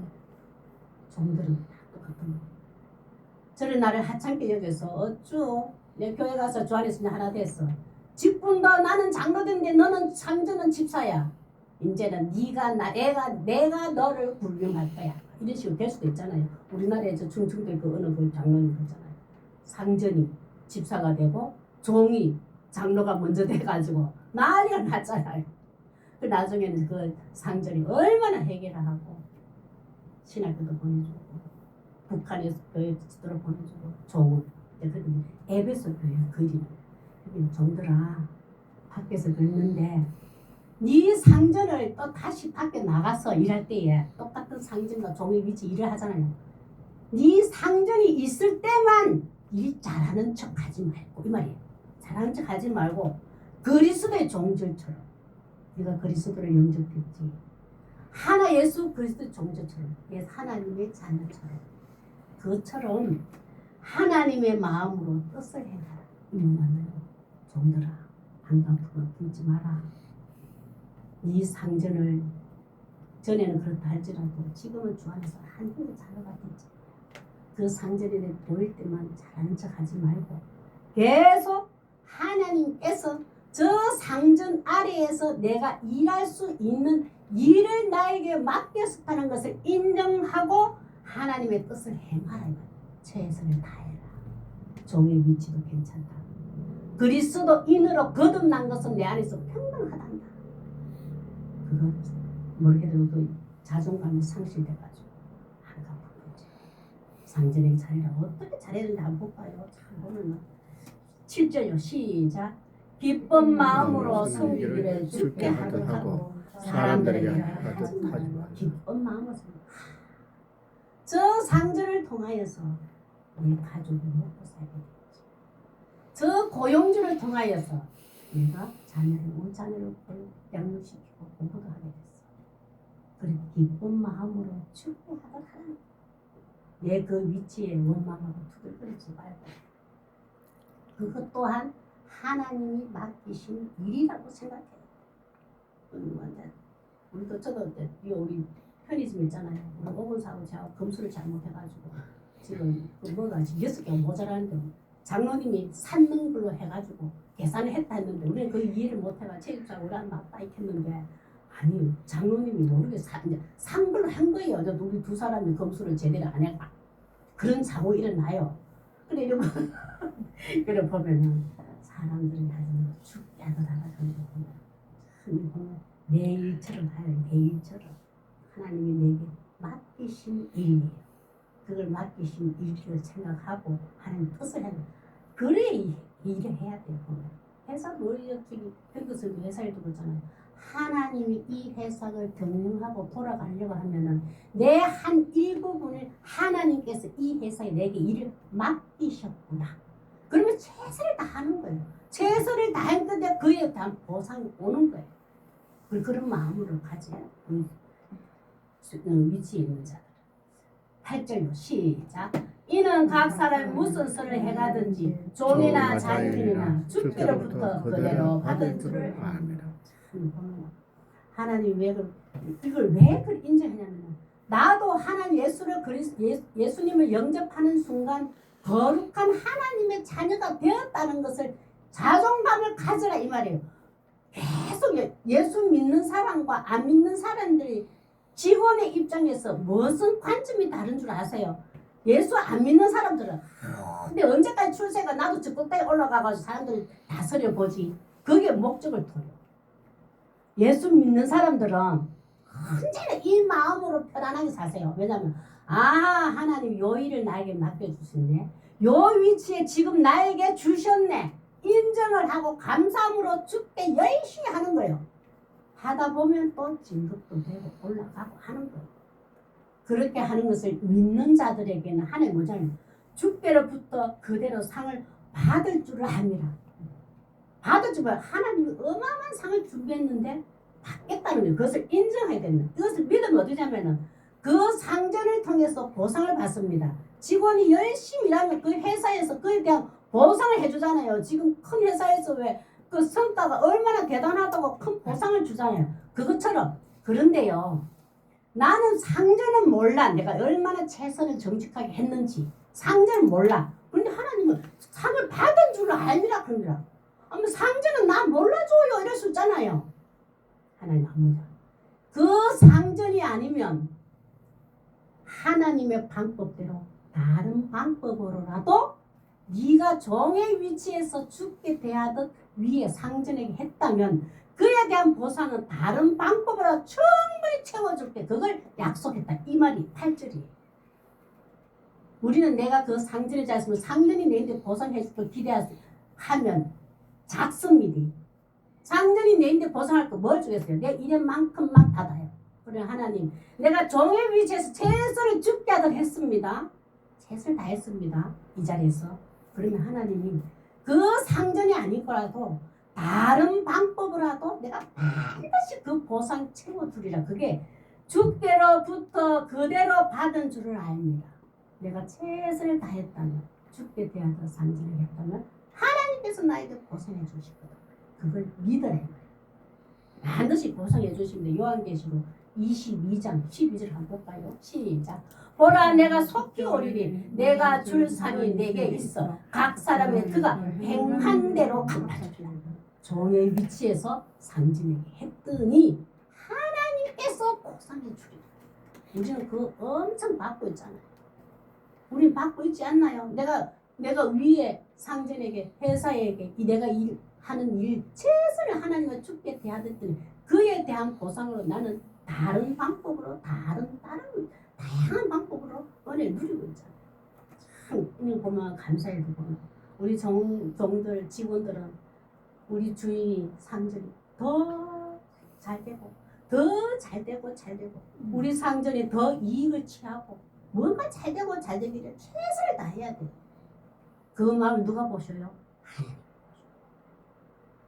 종들은 다 똑같은 거예요. 저를 나를 하찮게 여겨서 어쭈 내 교회 가서 주 안에서 하나 됐어. 직분도 나는 장로된데 너는 상전은 집사야. 이제는 내가 너를 불명할 거야. 이런 식으로 될 수도 있잖아요. 우리나라에 저 충청도 그 어느 그 장로님 그러잖아요. 상전이 집사가 되고 종이 장로가 먼저 돼가지고 난리가 났잖아요. 그 나중에는 그 상전이 얼마나 해결하고 신학교도 보내주고 북한에서 교회 지도로 보내주고 종을 그랬더니 에베소 교회 그림 종들아 밖에서 긁는데 네 상전을 또 다시 밖에 나가서 일할 때에 똑같은 상전과 종의 위치 일을 하잖아요. 네 상전이 있을 때만 일 잘하는 척 하지 말고 이 말이에요. 잘하는 척 하지 말고 그리스도의 종들처럼 네가 그리스도를 영접했지. 하나 예수 그리스도 종들처럼 하나님의 자녀처럼 그처럼 하나님의 마음으로 뜻을 해라. 이만하면 종들아 안갚음을 품지 마라. 네 상전을 전에는 그렇다 할지라도 지금은 주 안에서 한 형제 자녀가 됐지. 그 상전에 보일 때만 잘하는 척 하지 말고 계속 하나님께서 저 상전 아래에서 내가 일할 수 있는 일을 나에게 맡겼다는 것을 인정하고 하나님의 뜻을 행하라. 최선을 다해라. 종의 위치도 괜찮다. 그리스도인으로 거듭난 것은 내 안에서 평등하단다. 그거 모르게도 그 자존감이 상실돼가지고 안 갚은 거지. 상전에게 잘해라. 어떻게 잘해야 되는지 한번 볼까요? 참 보면은 7절요. 시작. 기쁜 마음으로 섬기기를 주께 하듯 하고 사람들에게 하듯 하지 마. 기쁜 마음으로 저 상전을 통하여서 내 가족이 먹고 살게 되지. 저 고용주를 통하여서 내가 우리 자녀를 양육시키고 공부도 하게 됐어. 그래 기쁜 마음으로 축복하듯 하라. 내 그 위치에 원망하고 투덜거리지 말고 그것 또한 하나님이 맡기신 일이라고 생각해. 장로님한테 우리도 저도 우리 편의점 있잖아요. 우리 오븐 사고 제가 검수를 잘못해가지고 지금 그 뭐가 지금 6개가 모자라는데 장로님이 샀는 걸로 해가지고 계산을 했다 했는데 우리는 그 이해를 못해가 체육사 우리한 맞다 했는데 아니 장로님이 모르게 산 걸로 한 거예요. 우리 두 사람이 검수를 제대로 안 해가 그런 사고 일어나요. 그래 이러면 그래 보면은 사람들이 나중에 죽게 하더라가 그런 거 보면 내 일처럼 하요. 내 일처럼 하나님이 내게 맡기신 일이에요. 그걸 맡기신 일을 생각하고 하는 뜻을 해요. 그래 일을 해야 돼요. 회사 노력이 pengu스도 회사에 두고 있잖아요. 하나님이 이 회사를 경영하고 돌아가려고 하면은 내 한 일부분을 하나님께서 이 회사에 내게 일을 맡기셨구나. 그러면 최선을 다하는 거예요. 최선을 다한 건데 그에 대한 보상이 오는 거예요. 그런 마음으로 가져요. 위치에 있는 자들. 8절로 시작. 이는 각 사람이 무슨 선을 해가든지 종이나 자유인이나 주께로부터 그대로 받은 줄을 압니다. 하나님 이걸 왜 인정하냐면 나도 하나님 예수님을 영접하는 순간 거룩한 하나님의 자녀가 되었다는 것을 자존감을 가져라 이 말이에요. 계속 예수 믿는 사람과 안 믿는 사람들이 직원의 입장에서 무슨 관점이 다른 줄 아세요? 예수 안 믿는 사람들은 근데 언제까지 출세가 나도 저 꼭대기 올라가가지고 사람들이 다스려 보지. 그게 목적을 둬요. 예수 믿는 사람들은 언제나 이 마음으로 편안하게 사세요. 왜냐하면 하나님 요 일을 나에게 맡겨주셨네. 요 위치에 지금 나에게 주셨네. 인정을 하고 감사함으로 주께 열심히 하는 거예요. 하다 보면 또 진급도 되고 올라가고 하는 거예요. 그렇게 하는 것을 믿는 자들에게는 하나님 뭐잖아요. 주께로부터 그대로 상을 받을 줄을 압니다. 받을 줄 하나님이 어마어마한 상을 준비했는데 받겠다는 거예요. 그것을 인정해야 됩니다. 이것을 믿으면 어디냐면은 그 상전을 통해서 보상을 받습니다. 직원이 열심히 일하면 그 회사에서 그에 대한 보상을 해주잖아요. 지금 큰 회사에서 왜 그 성과가 얼마나 대단하다고 큰 보상을 주잖아요. 그것처럼 그런데요. 나는 상전은 몰라. 내가 얼마나 최선을 정직하게 했는지 상전은 몰라. 그런데 하나님은 상을 받은 줄 알미라 그럽니다. 아마 상전은 나 몰라줘요 이럴 수 있잖아요. 하나님 합니다. 그 상전이 아니면 하나님의 방법대로 다른 방법으로라도 네가 종의 위치에서 죽게 대하듯 위에 상전에게 했다면 그에 대한 보상은 다른 방법으로 충분히 채워줄게. 그걸 약속했다. 이 말이 8절이에요. 우리는 내가 그 상전에 잤으면 상전이 내한테 보상해줄게 기대하면 작습니다. 상전이 내한테 보상할 거 뭘 주겠어요? 내 이름만큼만 받아요. 그래 하나님 내가 종의 위치에서 최선을 죽게 하듯 했습니다. 최선을 다했습니다. 이 자리에서. 그러면 하나님이 그 상전이 아니더라도 다른 방법으로라도 내가 반드시 그 보상 채워주리라. 그게 주께로부터 그대로 받은 줄을 압니다. 내가 최선을 다했다면 주께 대하여 상전을 했다면 하나님께서 나에게 보상해 주시거든. 그걸 믿으라. 반드시 보상해 주십니다. 요한계시록 22장 12절 한번 볼까요? 시작. 보라 내가 속히 오리니 내가 줄 상이 내게 있어 각 사람의 그가 행한 대로 갚아주리라. 종의 위치에서 상진에게 했더니 하나님께서 보상해 주리라. 우리는 그거 엄청 받고 있잖아요. 우린 받고 있지 않나요? 내가 위에 상전에게 회사에게 내가 하는 일 최선을 하나님과 주께 대하더니 그에 대한 보상으로 나는 다른 방법으로 다양한 방법으로 은혜를 누리고 있잖아요. 참 이거 보면 감사해도 보면 우리 종들 직원들은 우리 주인이 상전이 더 잘되고 더 잘되고 우리 상전이 더 이익을 취하고 뭔가 잘되고 잘되기를 최선을 다해야 돼요. 그 마음을 누가 보셔요?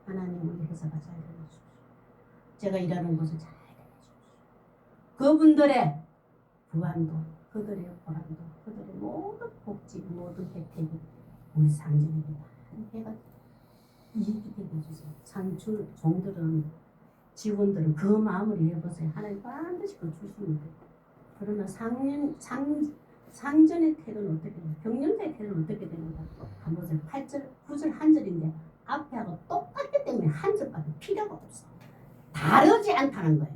하나님 우리 회사가 잘 되게 해주십시오. 제가 일하는 곳을 잘 되게 해주십시오. 그분들의 부안도 그들의 보람도 그들의 모든 복지 모든 혜택이 우리 상전에게 다 해가 이익이 되게 해주세요. 상주 종들은 직원들은 그 마음을 이해해보세요. 하나님 반드시 그 주시면 돼요. 그러면 상전의 태도는 어떻게 돼요? 경영자의 태도는 어떻게 됩니까? 한번 보세요. 8절, 9절 한 절인데 앞에하고 똑같기 때문에 한 절밖에 필요가 없어. 다르지 않다는 거예요.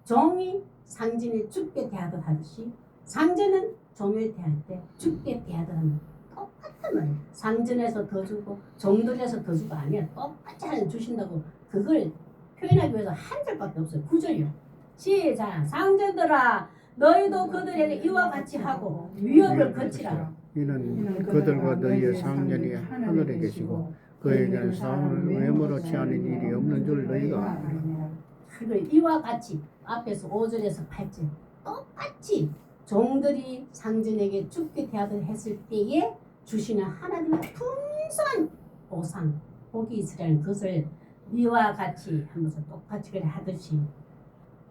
종이 상전에 죽게 대하듯 하듯이 상전은 종에 대할 때 죽게 대하듯 하는 똑같은 말이에요. 상전에서 더 주고 종들에서 더 주고 아니야. 똑같이 하나님 주신다고 그걸 표현하기 위해서 한 절밖에 없어요. 9절이요. 시작. 상전들아 너희도 그들에게 이와 같이 하고 위협을 거치라. 이는 그들과 너희의 상전이 하늘에 계시고 그에게는 싸움을 외모로 취하는 일이 없는 줄 너희가 아느라. 그걸 이와 같이 앞에서 5절에서 8절 똑같이 종들이 상전에게 죽게 대하듯 했을 때에 주시는 하나님의 풍성한 보상 복이 있으라는 것을 이와 같이 하면서 똑같이 그래 하듯이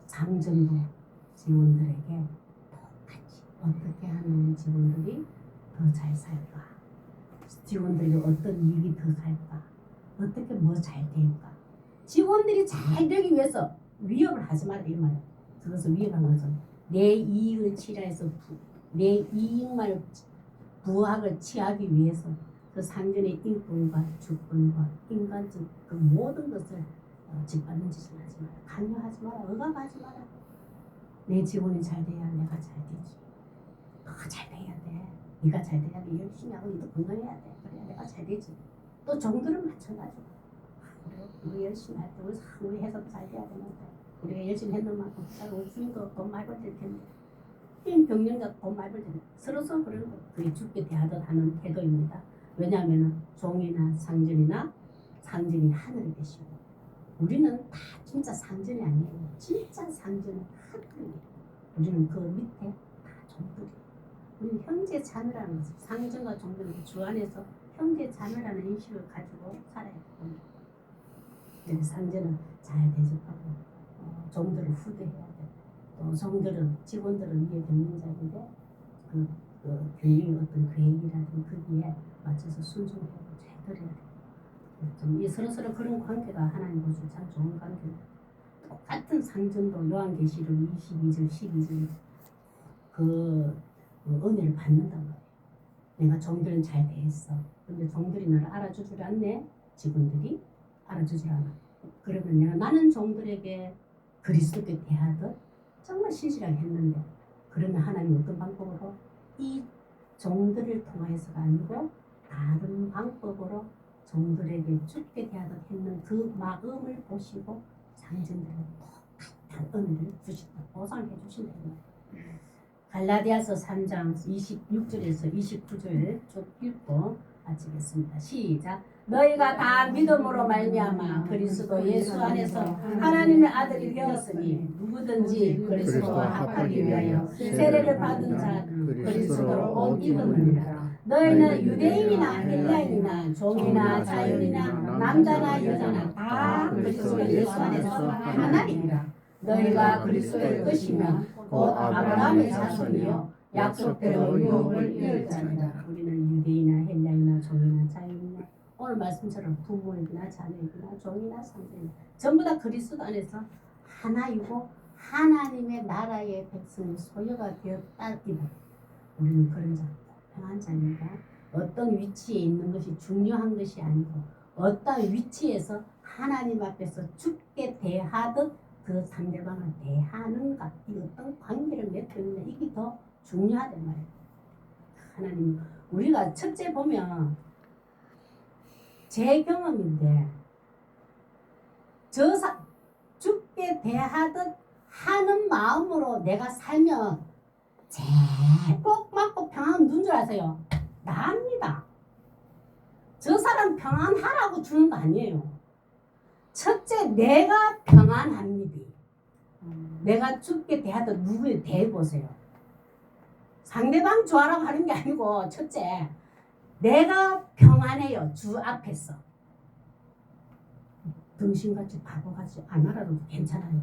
상전도 직원들에게 똑같이 어떻게 하면 직원들이 더 잘 살까? 직원들이 어떤 일이 더 갈까? 어떻게 뭐 잘 될까? 직원들이 잘 되기 위해서 위협을 하지 마라 이 말이야. 그것을 위협한 것은 내 이익을 취하해서 내 이익만 부합을 취하기 위해서 그 상전의 인권과 주권과 인간적 그 모든 것을 짓밟는 짓을 하지 마라. 강요하지 마라. 억압하지 마라. 내 직원이 잘 돼야 내가 잘 되지. 너가 잘 돼야 돼. 네가 잘 돼야 돼. 열심히 하고 너도 건강해야 돼. 그래야 내가 잘 되지. 또 종들은 마찬가지고. 우리 열심히 할 때 우리 회사도 잘 돼야 되는데 우리가 열심히 했는 만큼 우리 주인도 돈 많이 벌 텐데 경영자 돈 많이 벌 텐데 서로서 그러는 거 그게 죽게 대하듯 하는 태도입니다. 왜냐하면 종이나 상전이나 상전이 하늘에 계시고 우리는 다 진짜 상전이 아니에요. 진짜 상전은 하늘이에요. 우리는 그 밑에 다 종들이에요. 우리는 형제 자매라는 것을 상전과 종들은 주 안에서 형제 자매라는 인식을 가지고 살아야 됩니다. 상전은 잘 대접하고 종들을 후대해야 돼. 또 종들은 직원들은 위에 경영자인데 그 경영의 어떤 계획이라든 거기에 맞춰서 순종하고 잘 들어야 돼. 이 서로 그런 관계가 하나님 보시면 참 좋은 관계예요. 똑같은 상전도 요한계시록 22절 12절 그 은혜를 받는단 말이에요. 내가 종들은 잘 대했어. 근데 종들이 나를 알아주질 않네. 직원들이 알아주질 않아. 그러면 나는 종들에게 그리스도께 대하듯 정말 신실하게 했는데 그러면 하나님 어떤 방법으로 이 종들을 통해서가 아니고 다른 방법으로 종들에게 죽게 대하듯 했는 그 마음을 보시고 상전들에게 똑같은 은혜를 주신다. 보상해 주신다. 갈라디아서 3장 26절에서 29절 쭉 읽고 마치겠습니다. 시작. 너희가 다 믿음으로 말미암아 그리스도 예수 안에서 하나님의 아들이 되었으니 누구든지 그리스도와 합하기 위하여 세례를 받은 자 그리스도로 옷 입었느니라. 너희는 유대인이나 헬라인이나 종이나 자유인이나 남자나 여자나 다 그리스도 예수 안에서 하나님이라. 너희가 그리스도의 것이면 곧 아브라함의 자손이요 약속대로 유업을 이을 자니라. 우리는 유대인이나 헬라인이나 종이나 자유인이나 오늘 말씀처럼 부모이나 자녀이나 종이나 상전이나 전부 다 그리스도 안에서 하나이고 하나님의 나라의 백성의 소유가 되었다. 우리는 그런 자, 평한 자입니다. 어떤 위치에 있는 것이 중요한 것이 아니고 어떤 위치에서 하나님 앞에서 죽게 대하듯 그 상대방을 대하는가 이 어떤 관계를 맺고 있는 이게 더 중요하단 말이에요. 하나님 우리가 첫째 보면 제 경험인데 죽게 대하듯 하는 마음으로 내가 살면 제복 맞고 평안 누군 줄 아세요? 나입니다. 저 사람 평안하라고 주는 거 아니에요. 첫째 내가 평안합니다. 내가 죽게 대하듯 누구에 대해보세요. 상대방 좋아라고 하는 게 아니고 첫째 내가 평안해요. 주 앞에서. 등신같이 바보같이 안 알아도 괜찮아요.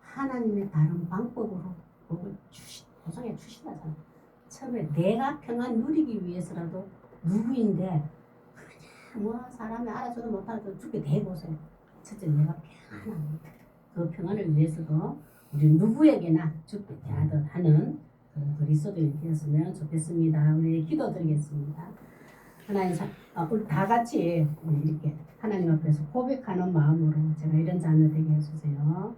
하나님의 다른 방법으로 복을 보상해 주신다잖아요. 처음에 내가 평안 누리기 위해서라도 누구인데 그냥 뭐 사람이 알아줘도 못하도 죽게 대해보세요. 첫째 내가 평안합니다. 그 평안을 위해서도 우리 누구에게나 죽게 대하듯 하는 그런 그리스도인이 되었으면 좋겠습니다. 우리 기도드리겠습니다. 하나님, 우리 다 같이 우리 이렇게 하나님 앞에서 고백하는 마음으로 제가 이런 자녀 되게 해주세요.